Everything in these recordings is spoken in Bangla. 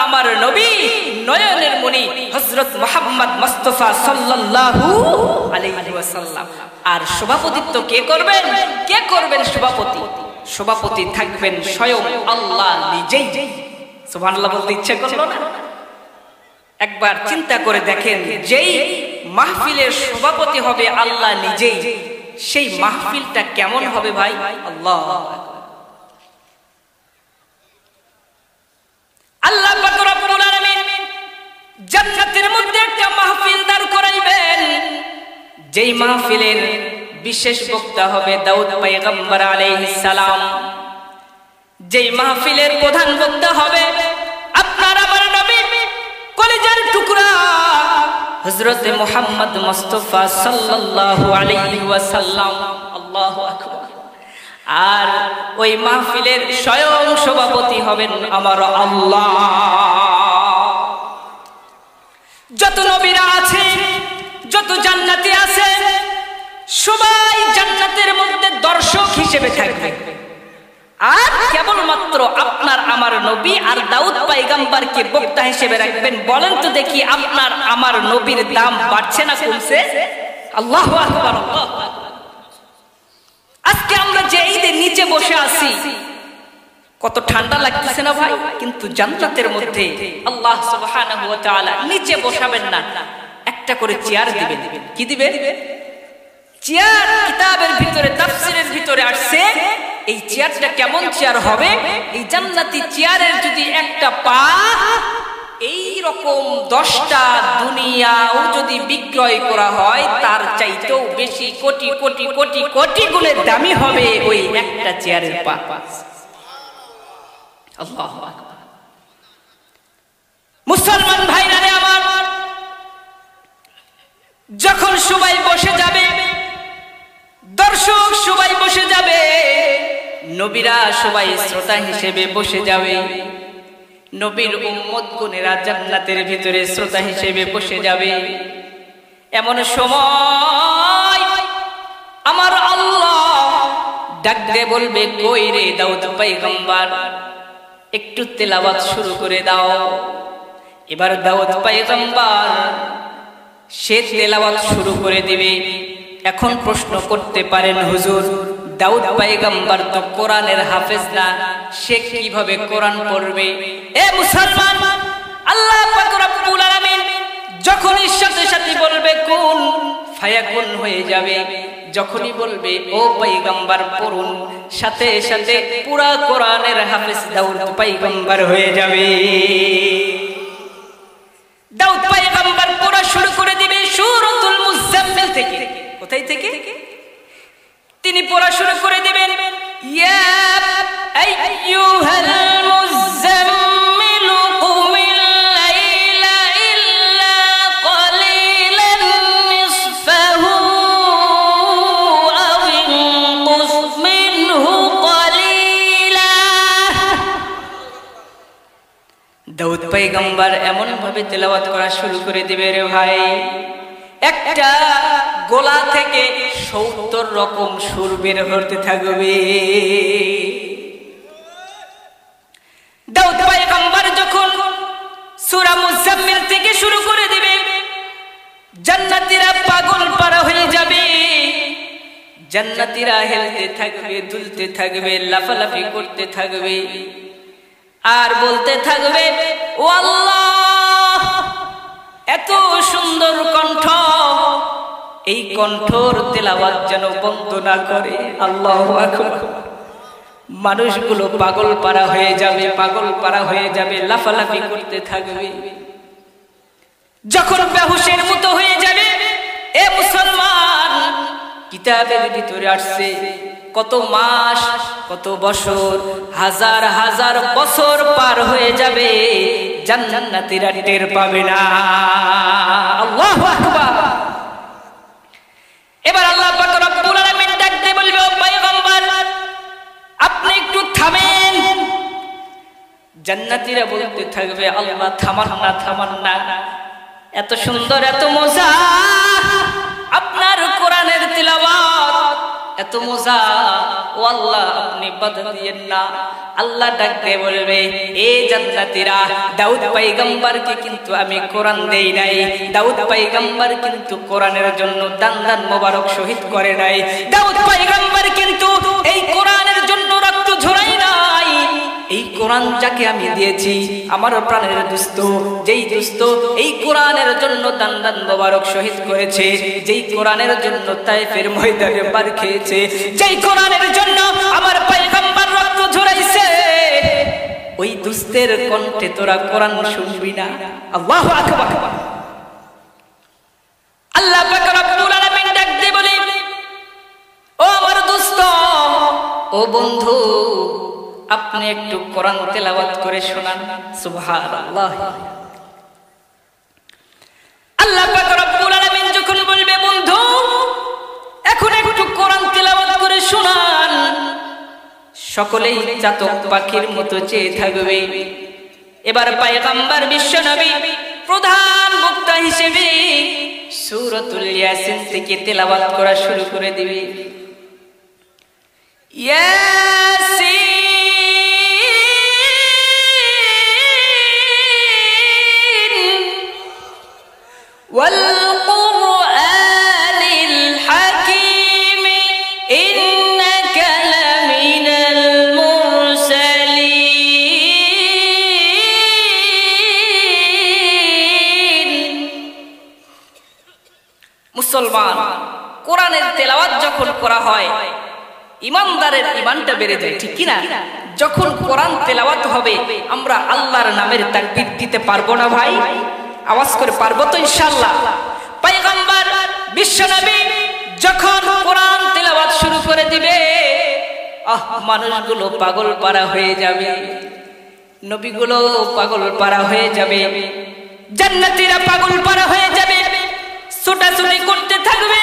আমার নবী নয়নের মণি হযরত মুহাম্মদ মুস্তাফা সাল্লাল্লাহু আলাইহি ওয়াসাল্লাম। আর সভাপতিত্ব কে করবেন? কে করবেন সভাপতি? সভাপতি থাকবেন স্বয়ং আল্লাহ নিজেই। সুবহানাল্লাহ বলতে ইচ্ছা করলো না? একবার চিন্তা করে দেখেন, যেই মাহফিলের সভাপতি হবে আল্লাহ নিজেই, সেই মাহফিলটা কেমন হবে ভাই? আল্লাহ আল্লাহ পাক রব্বুল আলামিন জান্নাতের মধ্যে একটা মাহফিল দাঁড় করাইবেন, যেই মাহফিলের বিশেষ বক্তা হবে দাউদ পয়গম্বর আলাইহিস সালাম। যেই মাহফিলের প্রধান বক্তা হবে আপনার আমার নবী কলিজার টুকরা হযরত মুহাম্মদ মুস্তাফা সাল্লাল্লাহু আলাইহি ওয়াসাল্লাম। আল্লাহু আকবার। আর ওই মাহফিলের স্বয়ং সভাপতি হবেন আমার আল্লাহ। যত নবীরা আছে, যত জান্নাতি আছে, সবাই জান্নাতের মধ্যে দর্শক হিসেবে থাকবে। আর কেবলমাত্র আপনার আমার নবী আর দাউদ পয়গম্বরকে বক্তা হিসেবে রাখবেন। বলেন তো দেখি, আপনার আমার নবীর দাম বাড়ছে না কমছে? আল্লাহু আকবার। আজকে আমরা যে ঈদের নিচে বসে আছি, কত ঠান্ডা লাগতেছে না ভাই? কিন্তু জান্নাতের মধ্যে আল্লাহ সুবহানাহু ওয়া তাআলা নিচে বসাবেন না, একটা করে চেয়ার দিবেন। কি দিবেন? চেয়ার। কিতাবের ভিতরে তাফসীরের ভিতরে আসছে, এই চেয়ারটা কেমন চেয়ার হবে? এই জান্নাতি চেয়ারের যদি একটা পা এই রকম 10টা দুনিয়াও যদি বিক্রয় করা হয়, তার চাইতেও বেশি কোটি কোটি কোটি কোটি গুণের দামি হবে ওই একটা চেয়ারের পা। আল্লাহু আকবার। মুসলমান ভাইরা রে আমার, যখন সবাই বসে যাবে, দর্শক সবাই বসে যাবে, নবীরা সবাই শ্রোতা হিসেবে বসে যাবে, নবীর উম্মতগণেরা জান্নাতের ভিতরে শ্রোতা হিসেবে বসে যাবে। এমন সময় আমার আল্লাহ ডাক দিয়ে বলবে, কই রে দাউদ পয়গম্বর, একটু তেলাওয়াত শুরু করে দাও। এবার দাউদ পয়গম্বর সে তেলাওয়াত শুরু করে দিবে। এখন প্রশ্ন করতে পারেন, হুজুর দাউদ পয়গম্বর তো কোরআনের হাফেজ না, সে কিভাবে কোরআন পড়বে? এ মুসলমান, আল্লাহ পাক রব্বুল আলামিন যখনই সাথে সাথে বলবে কুন ফায়াকুন হয়ে যাবে, যখনই বলবে ও পয়গম্বর পড়ুন, সাথে সাথে পুরা কোরআনের হাফেজ দাউদ পয়গম্বর হয়ে যাবে। দাউদ পয়গম্বর পড়া শুরু করে দিবে সূরাতুল মুজাম্মিল থেকে। কোথায় থেকে? তিনি পড়া শুরু করে দিবেন, ইয়া আইয়ুহাল মুজাম্মিল কুমিল লাইলা ইল্লা ক্বালিলান নিসফাহু আও ইনকুস মিনহু ক্বালিলা। দাউদ পয়গম্বর এমন ভাবে তেলাওয়াত করা শুরু করে দিবে রে ভাই, একটা গোলা থেকে 70 রকম সুর বের হতে থাকবে। দাউদ পয়গম্বর যখন সূরা মুজাম্মিল থেকে শুরু করে দিবে, জান্নাতীরা পাগল পারা হয়ে যাবে। জান্নাতীরা হেলতে থাকবে, দুলতে থাকবে, লাফালাফি করতে থাকবে, আর বলতে থাকবে, ও আল্লাহ, এত সুন্দর কণ্ঠ, এই কণ্ঠর তেলাওয়াত যেন বন্ধ না করে। আল্লাহু আকবার। মানুষগুলো পাগল পারা হয়ে যাবে, পাগল পারা হয়ে যাবে, লাফালাফি করতে থাকবে। যখন বেহুশের মতো হয়ে যাবে, এ মুসলমান, কিতাবের ভিতরে আসছে কত মাস, কত বছর, হাজার হাজার বছর পার হয়ে যাবে, জান্নাতীরা টের পাবে না। আল্লাহু আকবার। এবার আল্লাহ পাক রব্বুল আলামিন ডাক দিয়ে বলবে, ও পয়গম্বর, আপনি একটু থামেন। জান্নাতীরা বলতে থাকবে, আল্লাহ থামান না, থামান না, এত সুন্দর, এত মজা আপনার কোরআনের তিলাওয়াত, এত মজা, ও আল্লাহ আপনি বাধা দিয়েন না। আল্লাহ ডাক দিয়ে বলবে, এ জান্নাতীরা, দাউদ পয়গম্বরকে কিন্তু আমি কোরআন দেই নাই। দাউদ পয়গম্বর কিন্তু কোরআনের জন্য দান দান মোবারক শহীদ করে নাই। দাউদ পয়গম্বর কিন্তু এই কোরআনের জন্য রক্ত ঝরাই নাই। এই কোরআন যাকে আমি দিয়েছি, আমার প্রাণের দোস্ত, যেই দোস্ত এই কোরআনের জন্য দান দান মোবারক শহীদ করেছে, যেই কোরআনের জন্য তায়েফের ময়দানে পার খেয়েছে, যেই কোরআনের জন্য আমার পয়গম্বর রক্ত ঝরাইছে, ওই দুস্তের কণ্ঠে তোরা কোরআন শুনবি না? আল্লাহু আকবার। আল্লাহ পাক রব্বুল আলামিন ডাক দিয়ে বলে, ও আমার দোস্ত, ও বন্ধু, আপনি একটু কোরআন তেলাওয়াত করে শোনান। সুবহানাল্লাহ। আল্লাহ পাক রব্বুল আলামিন যখন বলবে, বন্ধু এখন একটু কোরআন তেলাওয়াত করে শোনান, সকলেই চাতক পাখির মতো চেয়ে থাকবে। এবার পয়গম্বর বিশ্বনবী প্রধান বক্তা হিসেবে সূরাতুল ইয়াসিন থেকে তেলাওয়াত করা শুরু করে দিবে। ইয়াসিন ওয়াল কুরআনিল হাকীম ইন্নাকা লামিনাল মুরসালিন। মুসলমান, কোরআনের তেলাওয়াত যখন করা হয় ইমানদারের ইমানটা বেড়ে যায়, ঠিক কি না? যখন কোরআন তেলাওয়াত হবে আমরা আল্লাহর নামের তাকবীর দিতে পারবো না ভাই? আওয়াজ করে পারবো তো ইনশাআল্লাহ? পয়গম্বর বিশ্বনবী যখন কোরআন তেলাওয়াত শুরু করে দিবে, মানুষগুলো পাগল পারা হয়ে যাবে, নবীগুলো পাগল পারা হয়ে যাবে, জান্নাতীরা পাগল পারা হয়ে যাবে, ছোটাছুটি করতে থাকবে,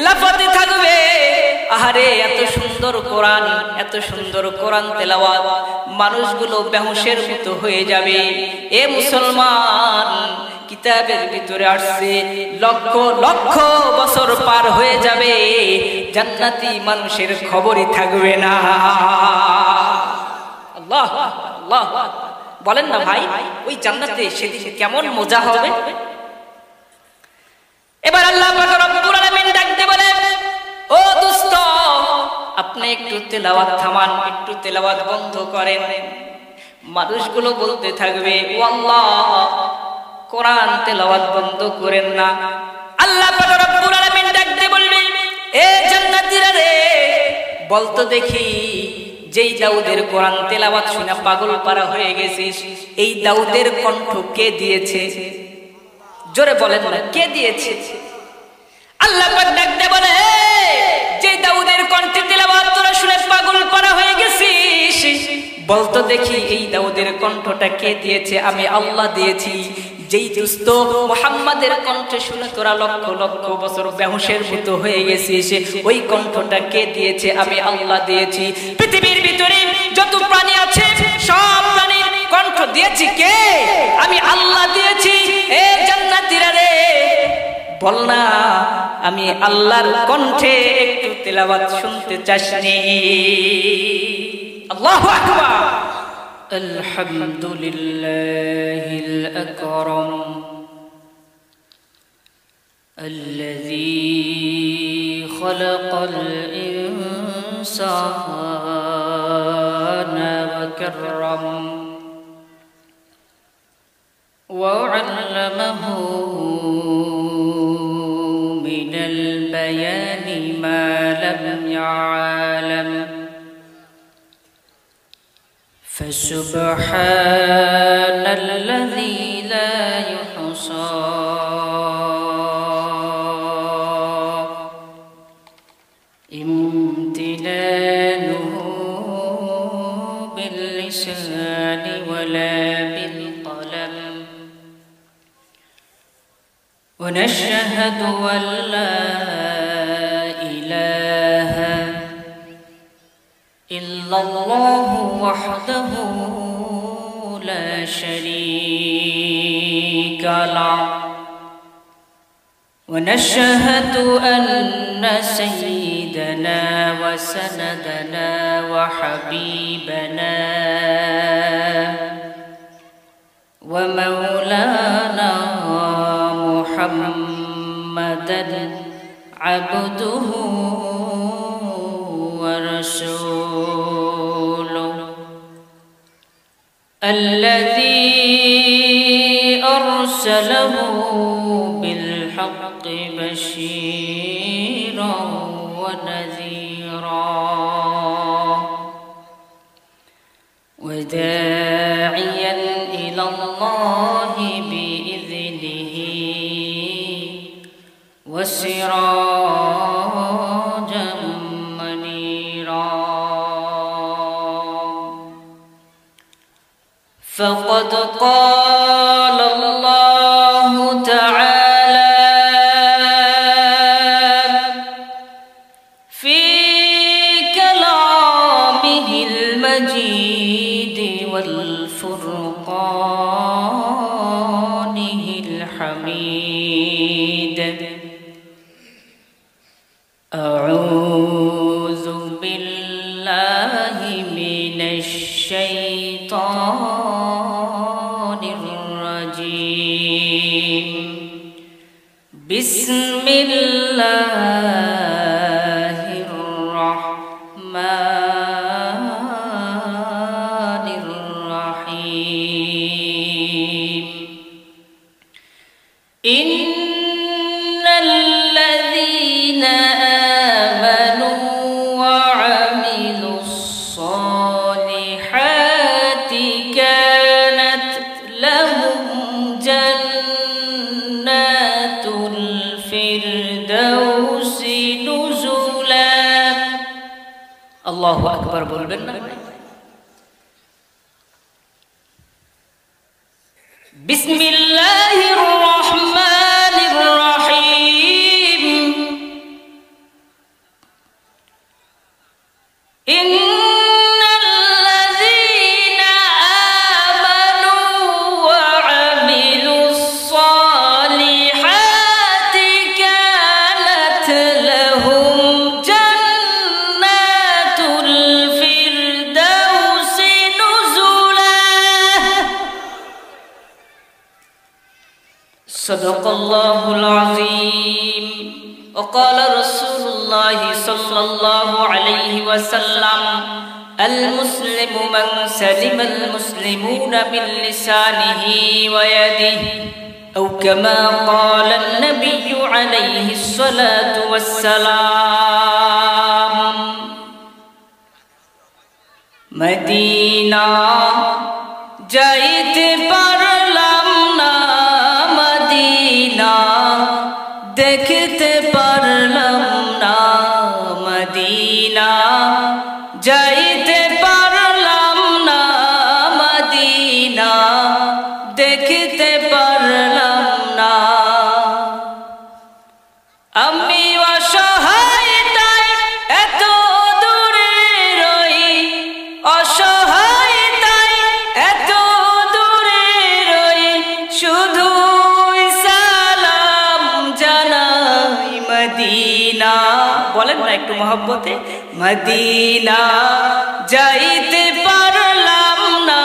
লাফাতে থাকবে। আহারে এত সুন্দর কোরআন, এত সুন্দর কোরআন তেলাওয়াত, মানুষগুলো বেহুশের মতো হয়ে যাবে। এ মুসলমান, কিতাবের ভিতরে আসছে লক্ষ লক্ষ বছর পার হয়ে যাবে, জান্নাতি মানুষের খবরই থাকবে না। আল্লাহ আল্লাহ, বলেন না ভাই, ওই জান্নাতে সেদিন কেমন মজা হবে। এবার আল্লাহ পাক রব্বুল আলামিন ডাক দিয়ে বলে, ও দোস্ত আপনি একটু তেলাওয়াত থামান, একটু তেলাওয়াত বন্ধ করেন। মানুষগুলো বলতে থাকবে, ও আল্লাহ কোরআন তেলাওয়াত বন্ধ করেন না। আল্লাহ পাক রব্বুল আলামিন ডাক দিয়ে বলবে, এ জান্নাতীরা রে, বলতো দেখি, যেই দাউদের কোরআন তেলাওয়াত শুনে পাগল পারা হয়ে গেছিস, এই দাউদের কণ্ঠ কে দিয়েছে? জোরে বলেন না, কে দিয়েছে? আল্লাহ পাক ডাক দিয়ে বলে, যে দাউদের কণ্ঠে তেলাওয়াত তোরা শুনে পাগল পারা হয়ে গেছিস, বলতো দেখি এই দাউদের কণ্ঠটা কে দিয়েছে? আমি আল্লাহ দিয়েছি। যেই দুস্থ মুহাম্মাদের কণ্ঠ শুনে তোরা লক্ষ লক্ষ বছর বেহুশের মতো হয়ে গেছিস, ওই কণ্ঠটা কে দিয়েছে? আমি আল্লাহ দিয়েছি। পৃথিবীর ভিতরে যত প্রাণী আছে সব প্রাণীর কণ্ঠ দিয়েছি কে? আমি আল্লাহ দিয়েছি। এ জান্নাতীরা রে, বল না আমি আল্লাহর কণ্ঠে একটু তেলাওয়াত শুনতে চাসনি? আল্লাহু আকবার। আলহামদুলিল্লাহিল আকরাম আল্লাযী খালাকাল ইনসানা ওয়া কাররাম ওয়া আল্লামাহু মিনাল বায়ানি মা লাম ইয়ালাম فسبحان الذي لا يحصى امتنانه باللسان ولا بالقلم ونشهد أن لا إله إلا الله وحده لا شريك له ونشهد أن سيدنا وسندنا وحبيبنا ومولانا محمدا عبده ورسوله الذي أرسله بالحق بشيرا ونذيرا وداعيا إلى الله بإذنه وسراجا منيرا فقد قال الله تعالى في كلامه المجيد والفرقانه الحميد أعوذ بالله من الشيطان الرجيم بسم الله الرحمن الرحيم إن الذين آمنوا وعملوا الصالحات كانت لهم جنات الفردوس نزلا الله أكبر بولنا بسم الله الرحمن الرحيم إن الذين آمنوا وعملوا الصالحات كانت لهم جنات الفردوس نزلا صدق الله العظيم وقال رسول الله صلى الله عليه وسلم المسلم من سلم المسلمون من لسانه ويده أو كما قال النبي عليه الصلاة والسلام مدينة যাইতে পারলাম না মদিনা দেখতে পারলাম না মদিনা যাইতে পারলাম না মদিনা দেখতে পারলাম না আমি অসহায় তাই এত দূরে রই অসহায় তাই এত দূরে রই শুধু সালাম জানাই মদিনা বলেন না একটু মহব্বতে মদিনা যাইতে পারলাম না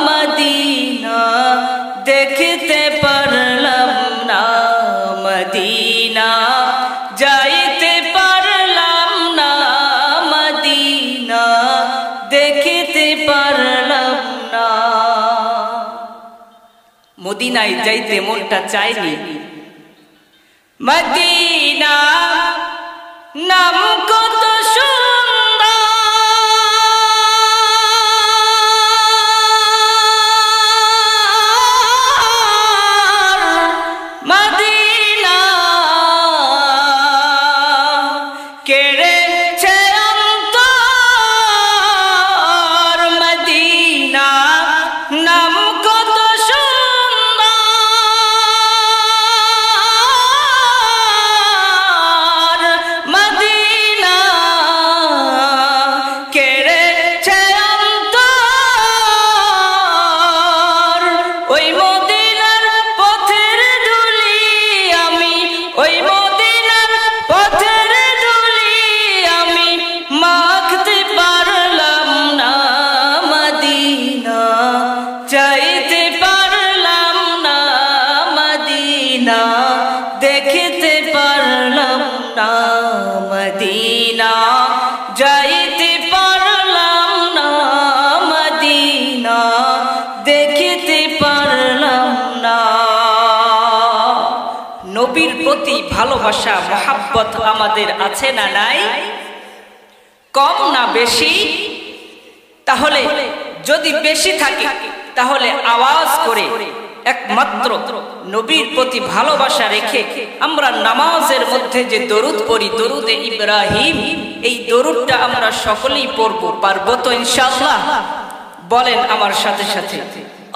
মদিনা দেখতে পারলাম না মদিনা যাইতে পারলাম না মদিনা দেখতে পারলাম না মদিনায় যাইতে মনটা চায়নি মদিনা নাম কত সুন্দর মদিনা কেড়েছে অন্তর মদিনা নাম কত সুন্দর মদিনা নবীর প্রতি ভালোবাসা মহাব্বত আমাদের আছে না নাই? কম না বেশি? তাহলে যদি বেশি থাকে তাহলে আওয়াজ করে একমাত্র নবীর প্রতি ভালোবাসা রেখে আমরা নামাজের মধ্যে যে দরুদ পড়ি, দরুদে ইব্রাহিম, এই দরুদটা আমরা সকলেই পড়ব। পারবো তো ইনশাআল্লাহ? বলেন আমার সাথে সাথে,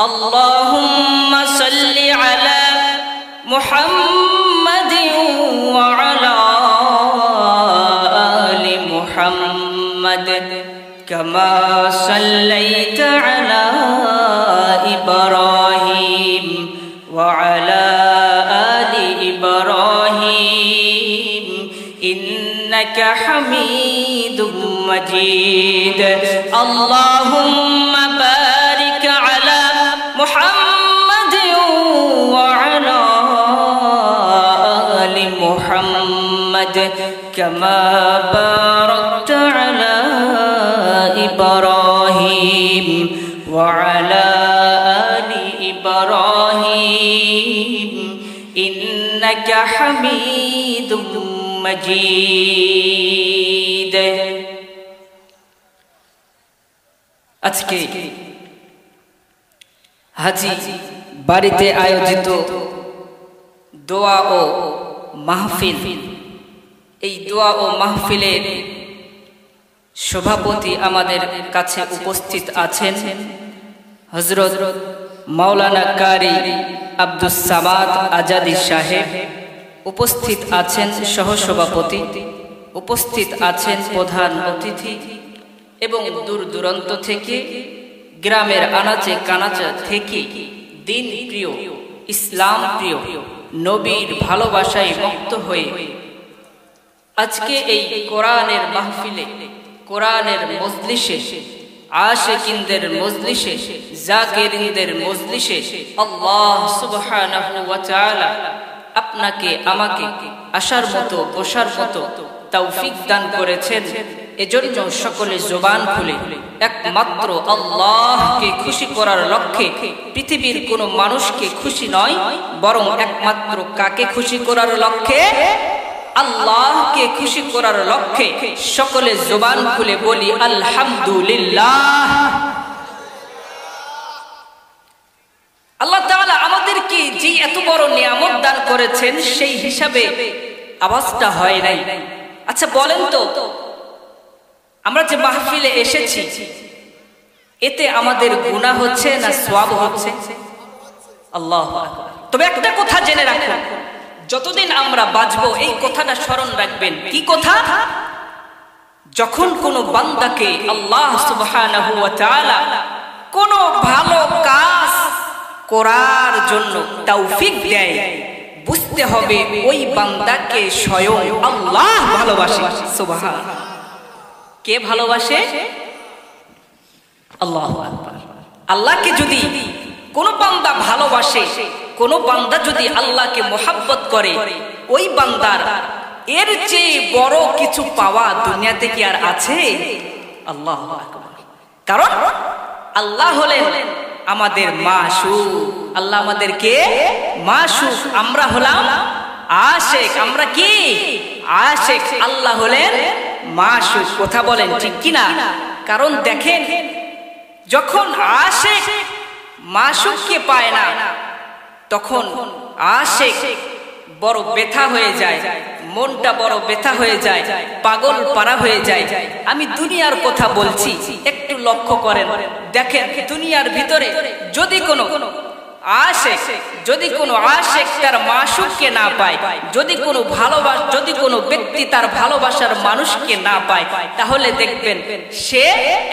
আল্লাহুম্মা সাল্লি আলা মুহাম্মাদিন ওয়া আলা আলি মুহাম্মাদ কামা সাল্লাইতা আলা ইব্রাহিম ওয়া আলা আলি ইব্রাহিম ইন্নাকা হামিদুম মাজিদ। আল্লাহুম্মা বারিক আলা মুহাম্মাদিন ওয়া আলা আলি মুহাম্মাদ কামা বারাকতা আলা ইব্রাহিম ওয়া আলা আলি ইব্রাহিম ইন্নাকা হামিদুম মাজিদ। আজকে হাজি বাড়িতে আয়োজিত দোয়া ও মাহফিল, এই দোয়া ও মাহফিলের সভাপতি আমাদের কাছে উপস্থিত আছেন হযরত মাওলানা কারি আব্দুস সামাদ আজাদি সাহেব, উপস্থিত আছেন সহসভাপতি, উপস্থিত আছেন প্রধান অতিথি এবং দূর দূরান্ত থেকে, গ্রামের আনাচে কানাচে থেকে দিন প্রিয়, ইসলাম প্রিয়, নবীর ভালোবাসায় মুক্ত হয়ে আজকে এই কোরআনের মাহফিলে, কোরআনের মজলিসে, আশিকিনদের মজলিসে, জাকিরিনদের মজলিসে আল্লাহ সুবহানাহু ওয়া তাআলা আপনাকে আমাকে আসার মতো বসার মতো তৌফিক দান করেছেন। এজন্য সকলে জবান খুলে একমাত্র আল্লাহকে খুশি করার লক্ষ্যে, পৃথিবীর কোনো মানুষকে খুশি নয়, বরং একমাত্র কাকে খুশি করার লক্ষ্যে? আল্লাহকে খুশি করার লক্ষ্যে সকলে জবান খুলে বলি আলহামদুলিল্লাহ। আল্লাহ তাআলা আমাদেরকে যে এত বড় নিয়ামত দান করেছেন, সেই হিসাবে আওয়াজটা হয় নাই। আচ্ছা বলেন তো, আমরা যে মাহফিলে এসেছি এতে আমাদের গুনাহ হচ্ছে না সওয়াব হচ্ছে? আল্লাহু আকবার। তবে একটা কথা জেনে রাখুন, যতদিন আমরা বাঁচবো এই কথাটা স্মরণ রাখবেন। কি কথা? যখন কোনো বান্দাকে আল্লাহ সুবহানাহু ওয়া তাআলা কোনো ভালো কাজ করার জন্য তৌফিক দেয়, বুঝতে হবে ওই বান্দাকে স্বয়ং আল্লাহ ভালোবাসে। সুবহানাল্লাহ। কে ভালোবাসে? আল্লাহু আকবার। আল্লাহকে যদি কোন বান্দা ভালোবাসে, কোন বান্দা যদি আল্লাহকে মোহাব্বত করে, ওই বান্দার এর চেয়ে বড় কিছু পাওয়া দুনিয়াতে কি আর আছে? আল্লাহু আকবার। কারণ আল্লাহ হলেন আমাদের মাশুক। আল্লাহ আমাদেরকে মাশুক, আমরা হলাম আশিক। আমরা কি? আশিক। আল্লাহ হলেন মাশুক। কথা বলেন ঠিক কিনা? কারণ দেখেন, যখন আশিক মাশুককে পায় না, তখন আশিক বড় ব্যথা হয়ে যায়, মনটা বড় ব্যথা হয়ে যায়, পাগল পারা হয়ে যায়। আমি দুনিয়ার কথা বলছি, একটু লক্ষ্য করেন। দেখেন দুনিয়ার ভিতরে যদি কোনো আশিক তার মাশুককে না পায়, যদি কোনো ব্যক্তি তার ভালোবাসার মানুষকে না পায়, তাহলে দেখবেন সে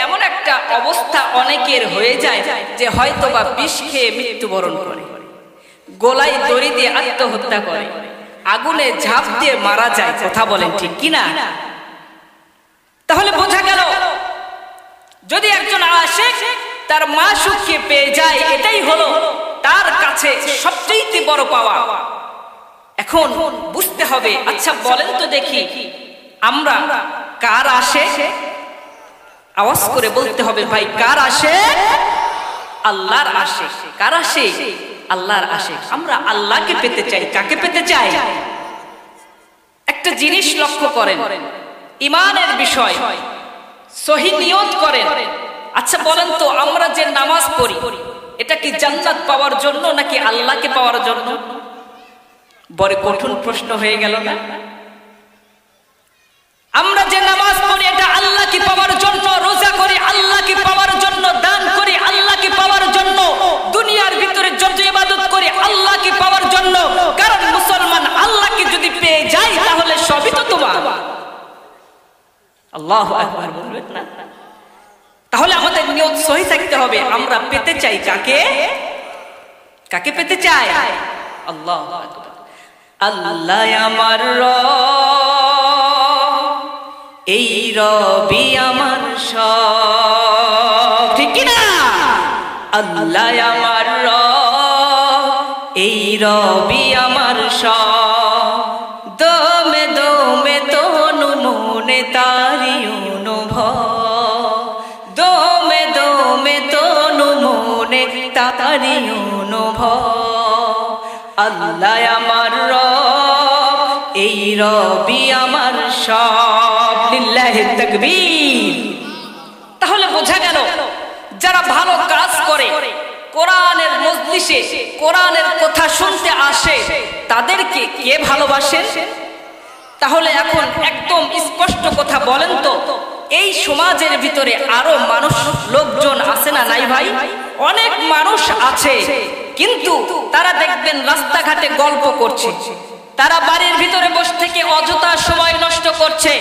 এমন একটা অবস্থা অনেকের হয়ে যায় যে হয়তোবা বিষ খেয়ে মৃত্যুবরণ করে, গলায় দড়ি দিয়ে আত্মহত্যা করে, আগুনে ঝাঁপ দিয়ে মারা যায়। কথা বলেন ঠিক কিনা? তাহলে বোঝা গেল, যদি একজন আশিক তার মাশুককে পেয়ে যায়, এটাই হলো তার কাছে সবচেয়ে বড় পাওয়া। এখন বুঝতে হবে, আচ্ছা বলেন তো দেখি, আমরা কার আশিক? আওয়াজ করে বলতে হবে ভাই, কার আশিক? আল্লাহর আশিক। কার আশিক? আল্লাহর আশিক। আমরা আল্লাহকে পেতে চাই। কাকে পেতে চাই? একটা জিনিস লক্ষ্য করেন, ঈমানের বিষয়, সহি নিয়ত করেন। আচ্ছা বলেন তো, আমরা যে নামাজ পড়ি এটা কি জান্নাত পাওয়ার জন্য নাকি আল্লাহকে পাওয়ার জন্য? বড় কঠিন প্রশ্ন হয়ে গেল না? আমরা যে নামাজ পড়ি এটা আল্লাহকে পাওয়ার জন্য, রোজা করি আল্লাহকে পাওয়ার জন্য, দান করি আল্লাহকে পাওয়ার জন্য, দুনিয়ার ভিতরে যত ইবাদত করি আল্লাহকে পাওয়ার জন্য। কারণ মুসলমান আল্লাহকে যদি পেয়ে যায় তাহলে সবই তো তোমার। আল্লাহু আকবার বলবেন না? তাহলে আমাদের নিয়ত সহি থাকতে হবে। আমরা পেতে চাই কাকে? কাকে পেতে চাই? আল্লাহু আকবার। আল্লাহ আমার রব, এই রবি আমার সব, ঠিক কি না? আল্লাহ আমার রব, এই রবি আমার সব, দমে দমে তনু মনে তারি অনুভব, দমে দমে তনু মনে তারি অনুভব। আল্লাহ আমার রব, এই রবি আমার সব। লিল্লাহি তাকবীর। তাহলে বোঝা গেল যারা ভালো কাজ করে, কোরআনের মজলিসে কোরআনের কথা শুনতে আসে, তাদেরকে কে ভালোবাসেন? তাহলে এখন একদম স্পষ্ট কথা বলেন তো, এই সমাজের ভিতরে আরো মানুষ লোকজন আছে না নাই ভাই? অনেক মানুষ আছে, কিন্তু তারা দেখবেন রাস্তাঘাটে গল্প করছে, তারা বাড়ির ভিতরে বসে থেকে অযথা সময় নষ্ট করছে,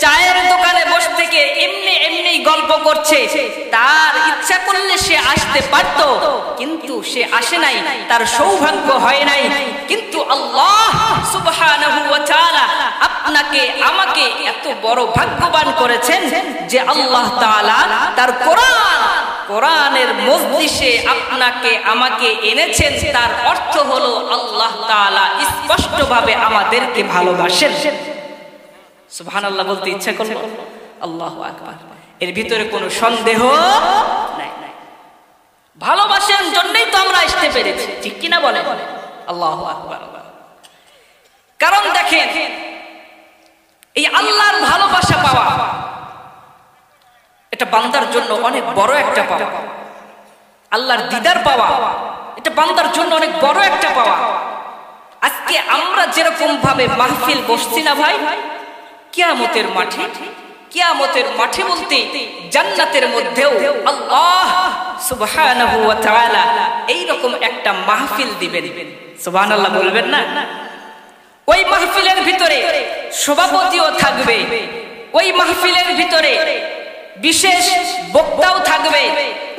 চায়ের দোকানে বসে থেকে এমনি এমনি গল্প করছে। তার ইচ্ছা করলে সে আসতে পারত, কিন্তু সে আসে নাই, তার সৌভাগ্য হয় নাই। কিন্তু আল্লাহ সুবহানাহু ওয়া তাআলা আপনাকে আমাকে এত বড় ভাগ্যবান করেছেন যে আল্লাহ তাআলা তার কোরআনের মজলিসে আপনাকে আমাকে এনেছেন। তার অর্থ হলো আল্লাহ তাআলা স্পষ্টভাবে আমাদেরকে ভালোবাসেন। সুবহানাল্লাহ বলতে ইচ্ছা করলো? আল্লাহু আকবার। এর ভিতরে কোনো সন্দেহ নাই। ভালোবাসেন জন্যই তো আমরা আসতে পেরেছি, ঠিক কিনা বলেন? আল্লাহু আকবার। কারণ দেখেন, এই আল্লাহর ভালোবাসা পাওয়া এটা বান্দার জন্য অনেক বড় একটা পাওয়া। আল্লাহর দিদার পাওয়া এটা বান্দার জন্য অনেক বড় একটা পাওয়া। আজকে আমরা যেরকম ভাবে মাহফিল বসছি না ভাই, কিয়ামতের মাঠে, কিয়ামতের মাঠে বলতে জান্নাতের মধ্যেও আল্লাহ সুবহানাহু ওয়া তাআলা এইরকম একটা মাহফিল দিবেন। সুবহানাল্লাহ বলবেন না? ওই মাহফিলের ভিতরে সভাপতিও থাকবে, ওই মাহফিলের ভিতরে বিশেষ বক্তাও থাকবে,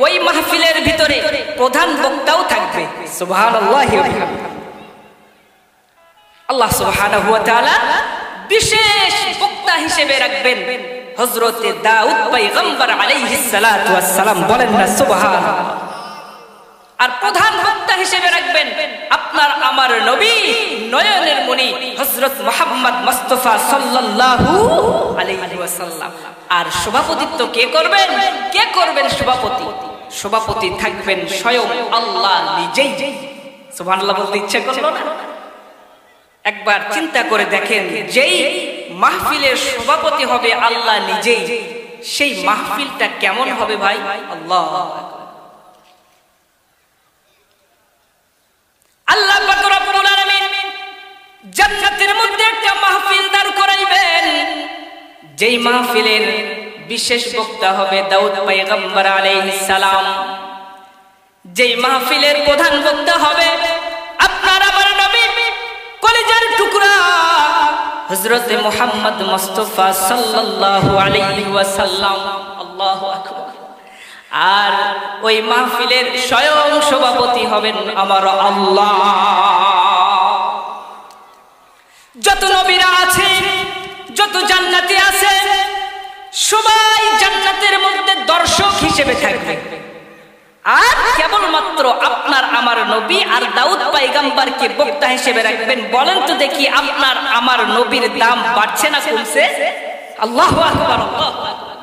ওই মাহফিলের ভিতরে প্রধান বক্তাও থাকবে। সুবহানাল্লাহি ওয়া বিহামদিহি। আল্লাহ সুবহানাহু ওয়া তাআলা বিশেষ বক্তা হিসেবে রাখবেন হযরতে দাউদ পয়গম্বর আলাইহিস সালাতু ওয়াস সালাম। বলেন না সুবহানাল্লাহ। আর প্রধান বক্তা হিসেবে রাখবেন আপনার আমার নবী, নয়নের মণি হযরত মুহাম্মদ মুস্তাফা সাল্লাল্লাহু আলাইহি ওয়াসাল্লাম। আর সভাপতিত্ব কে করবেন? কে করবেন সভাপতি? সভাপতি থাকবেন স্বয়ং আল্লাহ নিজেই। সুবহানাল্লাহ বলতে ইচ্ছা করলো না? একবার চিন্তা করে দেখেন, যেই মাহফিলের সভাপতি হবে আল্লাহ নিজেই, সেই মাহফিলটা কেমন হবে ভাই? আল্লাহ আল্লাহ পাক রব্বুল আলামিন জান্নাতের মধ্যে একটা মাহফিল দাঁড় করাইবেন, যেই মাহফিলের বিশেষ বক্তা হবে দাউদ পয়গম্বর আলাইহিস সালাম, যেই মাহফিলের প্রধান বক্তা হবে আপনার আমার নবী কলিজার টুকরা হযরত মুহাম্মদ মুস্তাফা সাল্লাল্লাহু আলাইহি ওয়াসাল্লাম। আল্লাহু আকবার। আর ওই মাহফিলের স্বয়ং সভাপতি হবেন আমার আল্লাহ। যত নবীরা আছেন, যত জান্নাতি আছেন, সবাই জান্নাতের মধ্যে দর্শক হিসেবে থাকবে। আর কেবলমাত্র আপনার আমার নবী আর দাউদ পয়গম্বরকে বক্তা হিসেবে রাখবেন। বলেন তো দেখি, আপনার আমার নবীর দাম বাড়ছে না কমছে? আল্লাহু আকবার। আল্লাহু আকবার।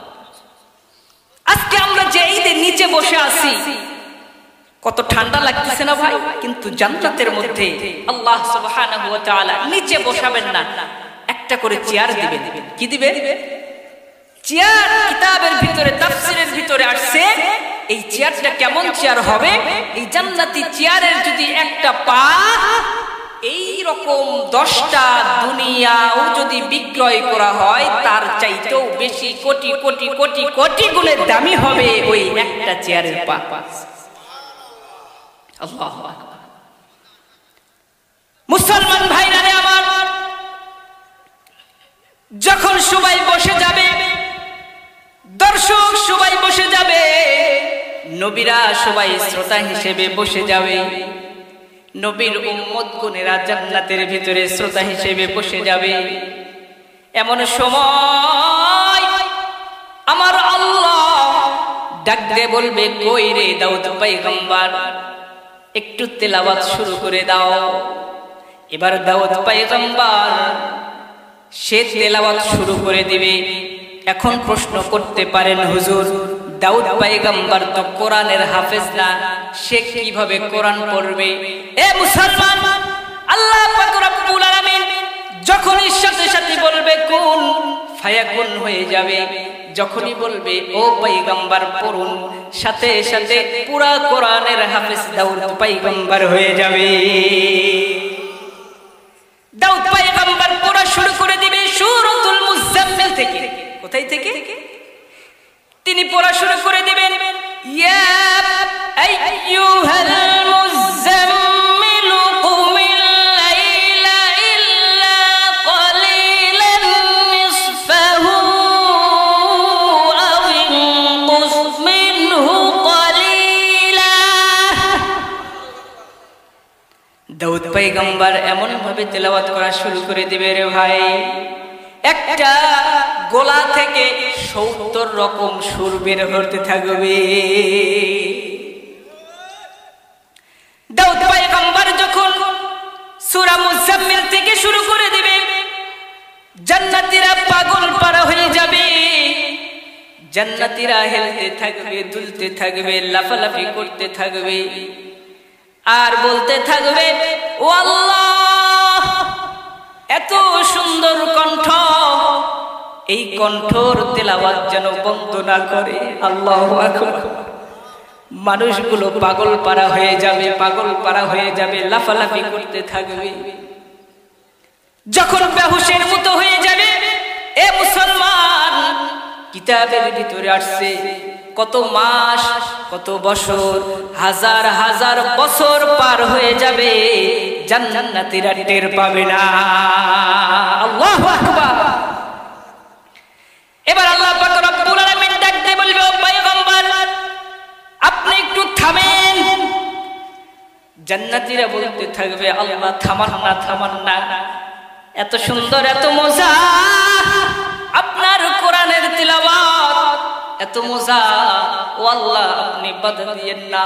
আজকে আমরা যে ঈদের নিচে বসে আছি, কত ঠান্ডা লাগতেছে না ভাই, কিন্তু জান্নাতের মধ্যে আল্লাহ সুবহানাহু ওয়া তাআলা নিচে বসাবেন না, একটা করে চেয়ার দিবেন। কি দিবেন? চেয়ার। কিতাবের ভিতরে তাফসীরের ভিতরে আসছে এই চেয়ারটা কেমন চেয়ার হবে, এই জান্নাতি চেয়ারের যদি একটা পা এই রকম 10টা দুনিয়াও যদি বিক্রয় করা হয় তার চাইতেও বেশি কোটি কোটি কোটি কোটি গুণের দামি হবে ওই একটা চেয়ারের পা। আল্লাহু আকবার। মুসলমান ভাইরা রে আমার, যখন সবাই বসে যাবে, দর্শক সবাই বসে যাবে, নবীরা সবাই শ্রোতা হিসেবে বসে যাবে, নবীর উম্মত গুনেরা জান্নাতের ভিতরে শ্রোতা হিসেবে বসে যাবে। এমন সময় আমার আল্লাহ ডাক দিয়ে বলবে, কই রে দাউদ পয়গম্বর, একটু তেলাওয়াত শুরু করে দাও। এবার দাউদ পয়গম্বর সে তেলাওয়াত শুরু করে দিবে। এখন প্রশ্ন করতে পারেন, হুজুর দাউদ পয়গম্বর তো কোরআনের হাফেজ না, সে কিভাবে কোরআন পড়বে? এ মুসলমান, আল্লাহ পাক রব্বুল আলামিন যখনই সাথে সাথে বলবে কুন ফায়াকুন হয়ে যাবে, যখনই বলবে ও পয়গম্বর পড়ুন, সাথে সাথে পুরা কোরআনের হাফেজ দাউদ পয়গম্বর হয়ে যাবে। দাউদ পয়গম্বর পড়া শুরু করে দিবে সূরাতুল মুজাম্মিল থেকে। কোথায় থেকে? তিনি পড়া শুরু করে দিবেন, ইয়া আইয়ুহাল মুজাম্মিল কুমিল লাইলা ইল্লা ক্বালিলান নিসফাহু আও ইনকুস মিনহু ক্বালিলা। দাউদ পয়গম্বর এমন ভাবে তেলাওয়াত করা শুরু করে দিবে রে ভাই, একটা গোলা থেকে 70 রকম সুর বের হতে থাকবে। দাউদ পয়গম্বর যখন সূরা মুজাম্মিল থেকে শুরু করে দিবে, জান্নাতীরা পাগল পারা হয়ে যাবে, জান্নাতীরা হেলতে থাকবে, দুলতে থাকবে, লাফালাফি করতে থাকবে, আর বলতে থাকবে, ও আল্লাহ এত সুন্দর কণ্ঠ, এই কণ্ঠর তেলাওয়াত যেন বন্ধ না করে। আল্লাহু আকবার। মানুষগুলো পাগল পারা হয়ে যাবে, পাগল পারা হয়ে যাবে, লাফালাফি করতে থাকবে, যখন বেহুশের মতো হয়ে যাবে। এ মুসলমান, কিতাবের ভিতরে আসছে কত মাস, কত বছর, হাজার হাজার বছর পার হয়ে যাবে, জান্নাতীরা টের পাবে না। আল্লাহু আকবার। এবার আল্লাহ পাক রব্বুল আলামিন ডাক দিয়ে বলবে, ও পয়গম্বর আপনি একটু থামেন। জান্নাতীরা বলতে থাকবে, আল্লাহ থামান না, থামান না, এত সুন্দর, এত মজা আপনার কোরআনের তিলাওয়াত, এত মজা, ও আল্লাহ আপনি বাধা দিয়েন না।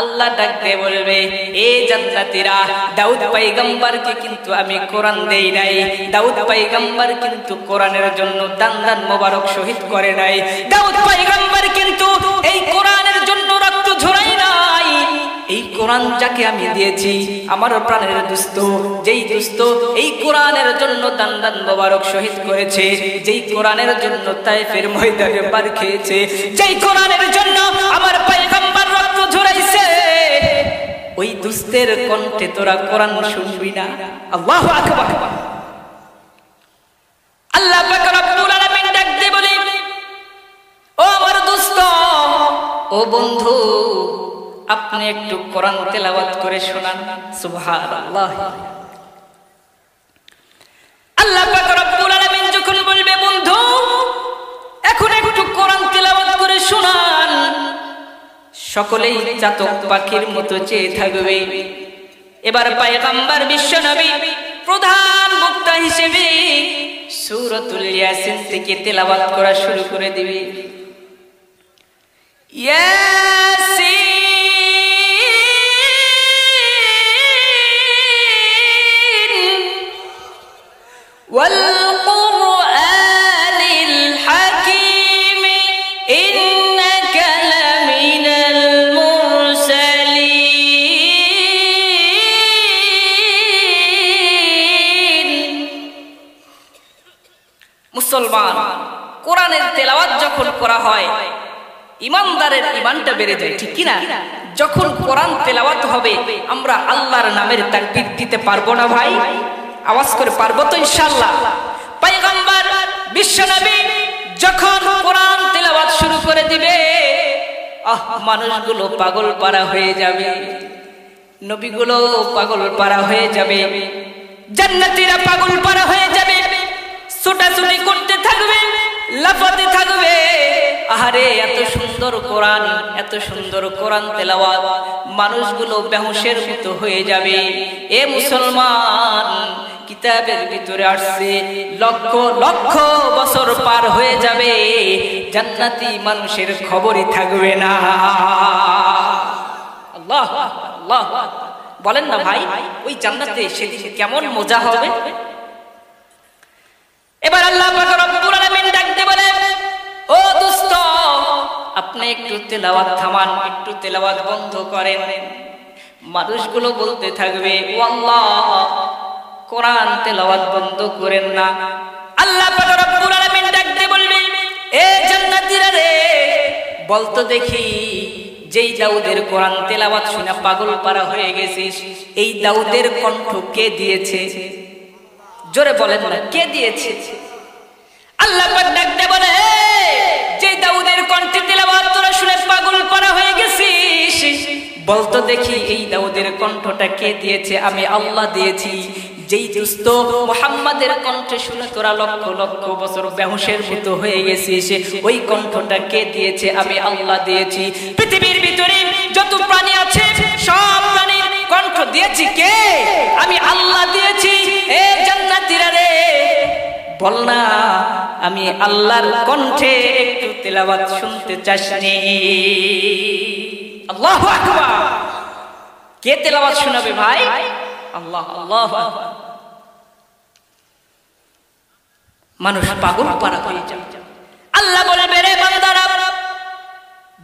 আল্লাহ ডাক দিয়ে বলবে, এ জান্নাতীরা, দাউদ পয়গম্বরকে কিন্তু আমি কোরআন দেই নাই, দাউদ পয়গম্বর কিন্তু কোরআনের জন্য দান দান মোবারক শহীদ করে নাই, দাউদ পয়গম্বর কিন্তু এই কোরআনের জন্য রক্ত ঝরাই নাই। এই কোরআন যাকে আমি দিয়েছি, আমার প্রাণের দোস্ত, যেই দোস্ত এই কোরআনের জন্য দান দান মোবারক শহীদ করেছে, যেই কোরআনের জন্য তায়েফের ময়দানে পার খেয়েছে, যেই কোরআনের জন্য আমার পয়গম্বর রক্ত ঝরাইছে, ওই দুস্তের কণ্ঠে তোরা কোরআন শুনবি না। আল্লাহু আকবার। আল্লাহ পাক রব্বুল আলামিন ডাক দিয়ে বলে, ও আমার দোস্ত, ও বন্ধু, আপনি একটু কোরআন তেলাওয়াত করে শোনান। সুবহানাল্লাহ। আল্লাহ পাক রব্বুল আলামিন যখন বলবে, বন্ধু এখন একটু কোরআন তেলাওয়াত করে শোনান, সকলেই চাতক পাখির মতো চেয়ে থাকবে। এবার পয়গম্বর বিশ্ব নবী প্রধান বক্তা হিসেবে সূরাতুল ইয়াসিন থেকে তেলাওয়াত করা শুরু করে দিবে। ইয়াসিন ওয়াল কুরআনিল হাকীম ইন্নাকা লামিনাল মুরসালিন। মুসলমান, কোরআনের তেলাওয়াত যখন করা হয় ইমানদারের ঈমানটা বেড়ে যায়, ঠিক কি না? যখন কোরআন তেলাওয়াত হবে আমরা আল্লাহর নামের তাকবীর দিতে পারবো না ভাই? আওয়াজ করে পারবো তো ইনশাআল্লাহ? পয়গম্বর বিশ্বনবী যখন কোরআন তেলাওয়াত শুরু করে দিবে, মানুষগুলো পাগল পারা হয়ে যাবে, নবীগুলো পাগল পারা হয়ে যাবে, জান্নাতীরা পাগল পারা হয়ে যাবে, ছোটাছুটি করতে থাকবে, লাফাতে থাকবে। আহারে এত সুন্দর কোরআন, এত সুন্দর কোরআন তেলাওয়াত, মানুষগুলো বেহুশের মতো হয়ে যাবে। এ মুসলমান, কিতাবের ভিতরে আসছে লক্ষ লক্ষ বছর পার হয়ে যাবে, জান্নাতি মানুষের খবরই থাকবে না। আল্লাহ আল্লাহ বলেন না ভাই, ওই জান্নাতে সেদিন কেমন মজা হবে। এবার আল্লাহ পাক রব্বুল আলামিন ডাকতে বলে, ও দোস্ত আপনি একটু তেলাওয়াত থামান, একটু তেলাওয়াত বন্ধ করেন। মানুষগুলো বলতে থাকবে, ও আল্লাহ কোরআন তেলাওয়াত বন্ধ করেন না। আল্লাহ পাক রব্বুল আলামিন ডাকতে বলবে, এ জান্নাতীরা রে, বলতো দেখি যেই দাউদের কোরআন তেলাওয়াত শুনে পাগল পারা হয়ে গেছিস, এই দাউদের কণ্ঠ কে দিয়েছে? জোরে বলেন না, কে দিয়েছে? আল্লাহ পাক ডাকতে বলে, যেই দাউদের কণ্ঠে তেলাওয়াত তোরা শুনে পাগল পারা হয়ে গেছিস, বলতো দেখি এই দাউদের কণ্ঠটা কে দিয়েছে? আমি আল্লাহ দিয়েছি। যেই দুস্থ মুহাম্মাদের কণ্ঠে শুনে তোরা লক্ষ লক্ষ বছর বেহুশের মতো হয়ে গেছিস, ওই কণ্ঠটা কে দিয়েছে? আমি আল্লাহ দিয়েছি। পৃথিবীর ভিতরে যত প্রাণী আছে সব প্রাণীর কণ্ঠ দিয়েছি কে? আমি আল্লাহ দিয়েছি। এ জান্নাতীরা রে, বল না আমি আল্লাহর কণ্ঠে একটু তেলাওয়াত শুনতে চাসনি? আল্লাহু আকবার। কে তেলাওয়াত শোনাবে ভাই? আল্লাহ আল্লাহ। মানুষ পাগল পারা হয়ে যাবে। আল্লাহ বলবে, রে বান্দারা,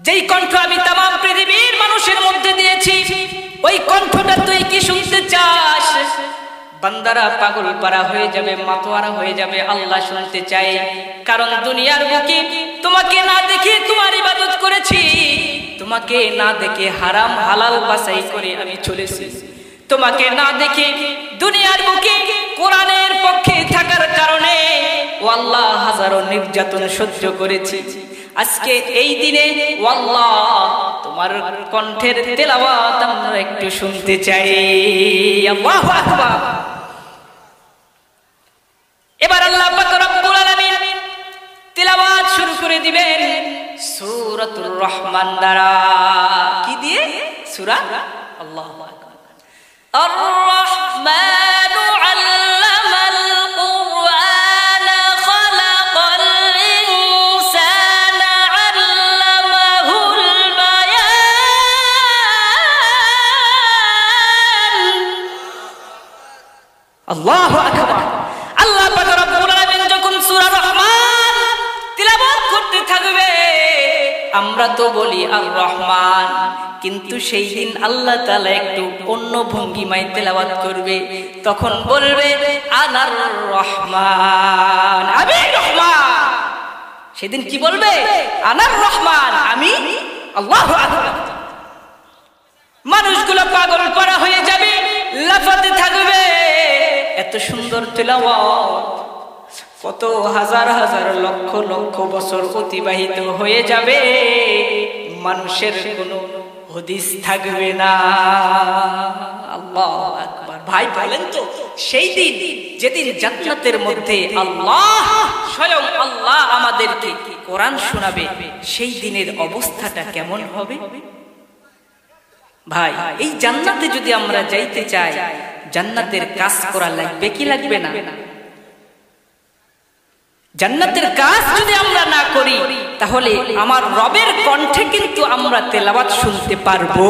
যেই কণ্ঠ আমি তামাম পৃথিবীর মানুষের মধ্যে দিয়েছি, ওই কণ্ঠটা তুই কি শুনতে চাস? বান্দারা পাগল পারা হয়ে যাবে, মাতোয়ারা হয়ে যাবে। আল্লাহ শুনতে চাই, কারণ দুনিয়ার বুকে তোমাকে না দেখে তোমার ইবাদত করেছি, তোমাকে না দেখে হারাম হালাল বাছাই করে আমি চলেছি, তোমাকে না দেখে দুনিয়ার বুকে কোরআনের পক্ষে থাকার কারণে ও আল্লাহ হাজারো নির্যাতন সহ্য করেছি। আজকে এই দিনে ও আল্লাহ তোমার কণ্ঠের তেলাওয়াত আমরা একটু শুনতে চাই। আল্লাহু আকবার। এবার আল্লাহ পাক রব্বুল আলামিন তেলাওয়াত শুরু করে দিবেন সূরাতুর রহমান দ্বারা। কি দিয়ে? সূরা আল্লাহু আকবার। الرحمن علم القرآن خلق الإنسان علمه البيان। الله أكبر। আল্লাহ পাক রব্বুল আলামিন যখন সূরা রহমান তিলাওয়াত করতে থাকবে, আমরা তো বলি আর রহমান, কিন্তু সেই দিন আল্লাহ তাআলা একটু অন্য ভঙ্গিমায় তেলাওয়াত করবে। তখন বলবে আনার রহমান, আমি রহমান। সেদিন কি বলবে? আনার রহমান, আমি। আল্লাহু আকবার। মানুষগুলো পাগল পারা হয়ে যাবে, লাফাতে থাকবে। এত সুন্দর তেলাওয়াত, কত হাজার হাজার লক্ষ লক্ষ বছর অতিবাহিত হয়ে যাবে, মানুষের কোনো হদিস থাকবে না। আল্লাহু আকবার। ভাই বলেন তো, সেই দিন যেদিন জান্নাতের মধ্যে আল্লাহ স্বয়ং আল্লাহ আমাদেরকে কোরআন শোনাবে, সেই দিনের অবস্থাটা কেমন হবে? ভাই এই জান্নাতে যদি আমরা যাইতে চাই, জান্নাতের কাজ করা লাগবে কি লাগবে না? জান্নাতের কাজ যদি আমরা না করি, তাহলে আমার রবের কণ্ঠে কিন্তু আমরা তেলাওয়াত শুনতে পারবো